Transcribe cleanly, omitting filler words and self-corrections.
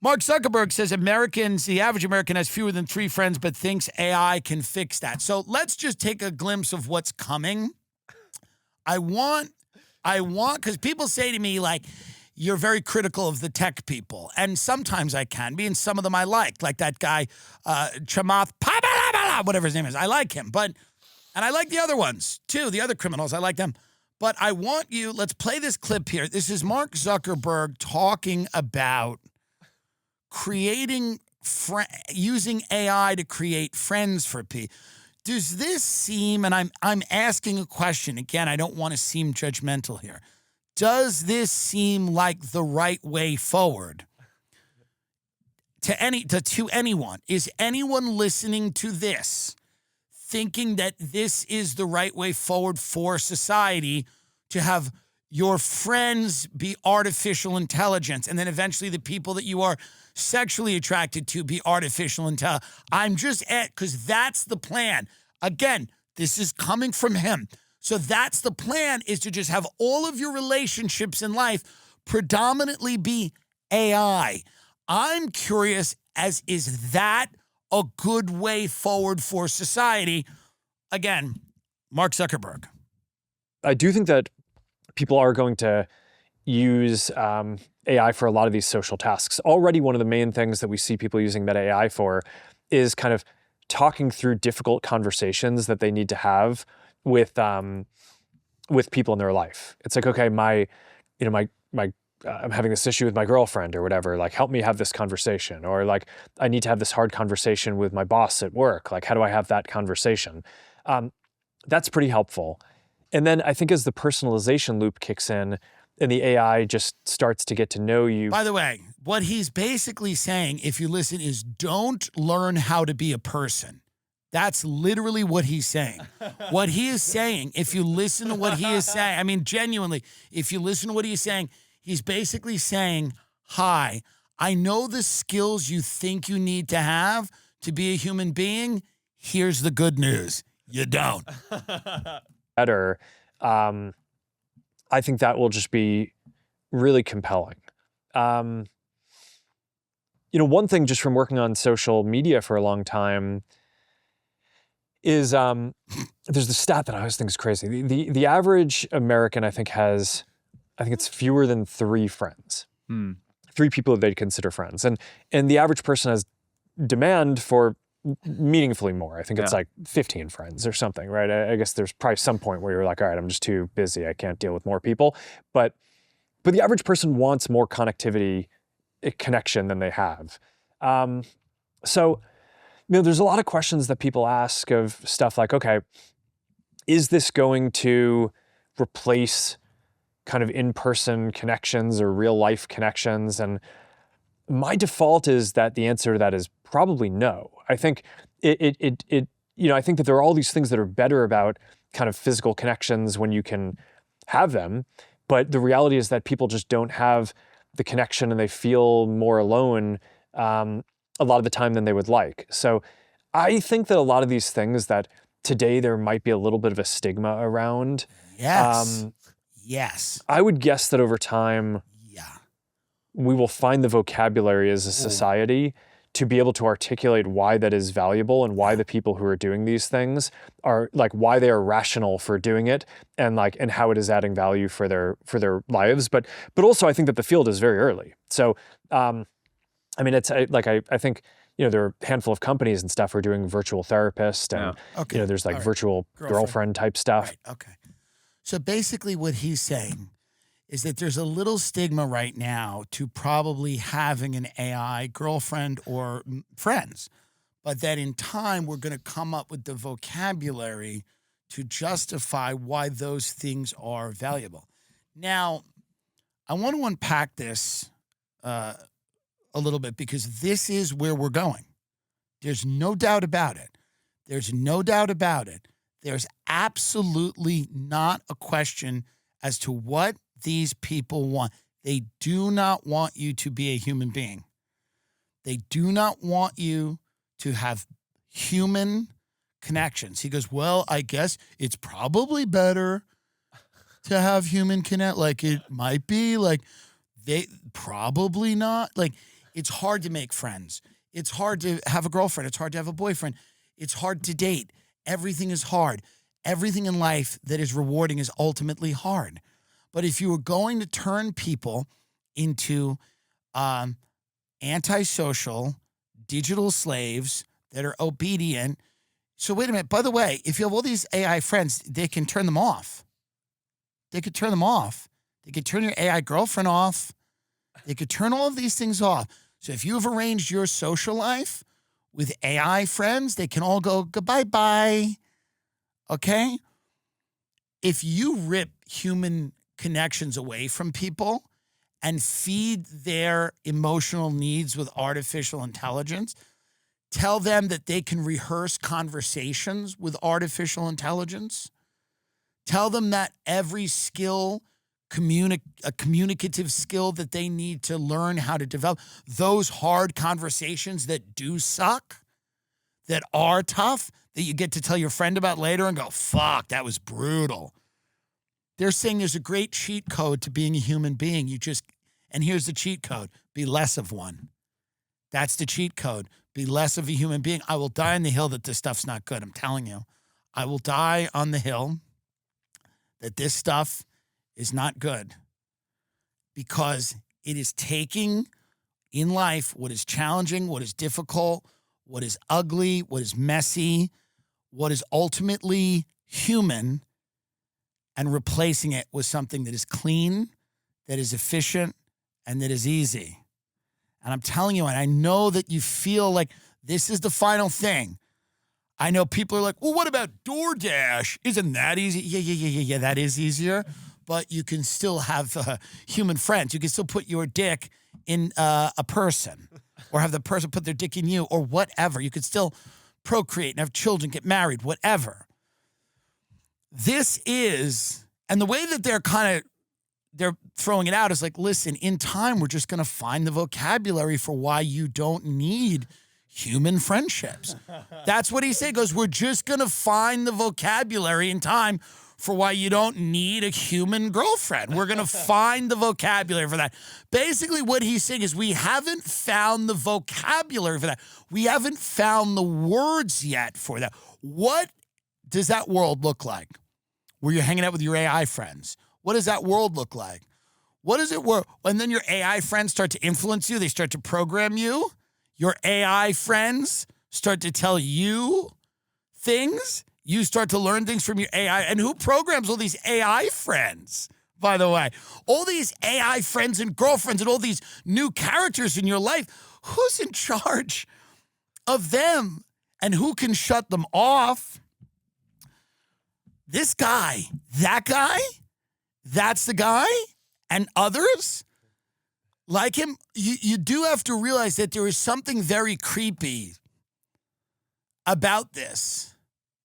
Mark Zuckerberg says the average American has fewer than 3 friends, but thinks AI can fix that. So let's just take a glimpse of what's coming. I want, because people say to me, like, you're very critical of the tech people. And sometimes I can be, and some of them I like that guy, Chamath, whatever his name is. I like him, and I like the other ones too, the other criminals, I like them. But I want you, let's play this clip here. This is Mark Zuckerberg talking about using AI to create friends for people. Does this seem, and I'm asking a question, again, I don't want to seem judgmental here. Does this seem like the right way forward to anyone? Is anyone listening to this thinking that this is the right way forward for society, to have your friends be artificial intelligence and then eventually the people that you are sexually attracted to be artificial intelligence? I'm just because that's the plan. Again, this is coming from him. So that's the plan, is to just have all of your relationships in life predominantly be AI. I'm curious, is that a good way forward for society? Again, Mark Zuckerberg. I do think that people are going to use AI for a lot of these social tasks. Already one of the main things that we see people using Meta AI for is kind of talking through difficult conversations that they need to have with people in their life. It's like, okay, I'm having this issue with my girlfriend or whatever, like, help me have this conversation. Or like, I need to have this hard conversation with my boss at work. Like, how do I have that conversation? That's pretty helpful. And then I think as the personalization loop kicks in and the AI just starts to get to know you. By the way, what he's basically saying, if you listen, is don't learn how to be a person. That's literally what he's saying. What he is saying, if you listen to what he is saying, I mean, genuinely, if you listen to what he's saying, he's basically saying, hi, I know the skills you think you need to have to be a human being. Here's the good news. You don't. Better. I think that will just be really compelling. One thing just from working on social media for a long time is there's the stat that I always think is crazy. The average American, I think it's fewer than 3 friends. 3 people that they'd consider friends. And the average person has demand for meaningfully more. I think it's like 15 friends or something, right? I guess there's probably some point where you're like, all right, I'm just too busy. I can't deal with more people. But the average person wants more connection than they have. So there's a lot of questions that people ask of stuff like, okay, is this going to replace kind of in-person connections or real life connections? And my default is that the answer to that is probably no. I think I think that there are all these things that are better about kind of physical connections when you can have them, but the reality is that people just don't have the connection and they feel more alone a lot of the time than they would like. So I think that a lot of these things that today there might be a little bit of a stigma around. Yes. Yes. I would guess that over time, we will find the vocabulary as a society to be able to articulate why that is valuable and why the people who are doing these things are like, why they are rational for doing it and how it is adding value for their lives. But also I think that the field is very early. So, it's like, I think, there are a handful of companies and stuff who are doing virtual therapist and, there's virtual girlfriend type stuff. Right. Okay. So basically what he's saying is that there's a little stigma right now to probably having an AI girlfriend or friends, but that in time we're going to come up with the vocabulary to justify why those things are valuable. Now, I want to unpack this a little bit because this is where we're going. There's no doubt about it. There's no doubt about it. There's absolutely not a question as to what these people want. They do not want you to be a human being. They do not want you to have human connections. He goes, well, I guess it's probably better to have human connect. Like, it might be like they probably not. Like, It's hard to make friends. It's hard to have a girlfriend. It's hard to have a boyfriend. It's hard to date. Everything is hard. Everything in life that is rewarding is ultimately hard. But if you were going to turn people into antisocial, digital slaves that are obedient. So wait a minute. By the way, if you have all these AI friends, they can turn them off. They could turn them off. They could turn your AI girlfriend off. They could turn all of these things off. So if you've arranged your social life with AI friends, they can all go goodbye-bye. Okay? If you rip human connections away from people and feed their emotional needs with artificial intelligence, tell them that they can rehearse conversations with artificial intelligence, tell them that every skill, a communicative skill that they need to learn how to develop, those hard conversations that do suck, that are tough, that you get to tell your friend about later and go, fuck, that was brutal. They're saying there's a great cheat code to being a human being. And here's the cheat code, be less of one. That's the cheat code. Be less of a human being. I will die on the hill that this stuff's not good. I'm telling you. I will die on the hill that this stuff is not good because it is taking in life what is challenging, what is difficult, what is ugly, what is messy, what is ultimately human, and replacing it with something that is clean, that is efficient, and that is easy. And I'm telling you, and I know that you feel like this is the final thing. I know people are like, well, what about DoorDash? Isn't that easy? Yeah, that is easier. But you can still have human friends. You can still put your dick in a person or have the person put their dick in you or whatever. You could still procreate and have children, get married, whatever. This is, and the way that they're throwing it out is like, listen, in time, we're just going to find the vocabulary for why you don't need human friendships. That's what he said. He goes, we're just going to find the vocabulary in time for why you don't need a human girlfriend. We're going to find the vocabulary for that. Basically, what he's saying is we haven't found the vocabulary for that. We haven't found the words yet for that. What does that world look like where you're hanging out with your AI friends? What does that world look like? What does it work? And then your AI friends start to influence you. They start to program you. Your AI friends start to tell you things. You start to learn things from your AI. And who programs all these AI friends, by the way? All these AI friends and girlfriends and all these new characters in your life. Who's in charge of them? And who can shut them off? This guy, that guy, that's the guy, and others like him. You do have to realize that there is something very creepy about this.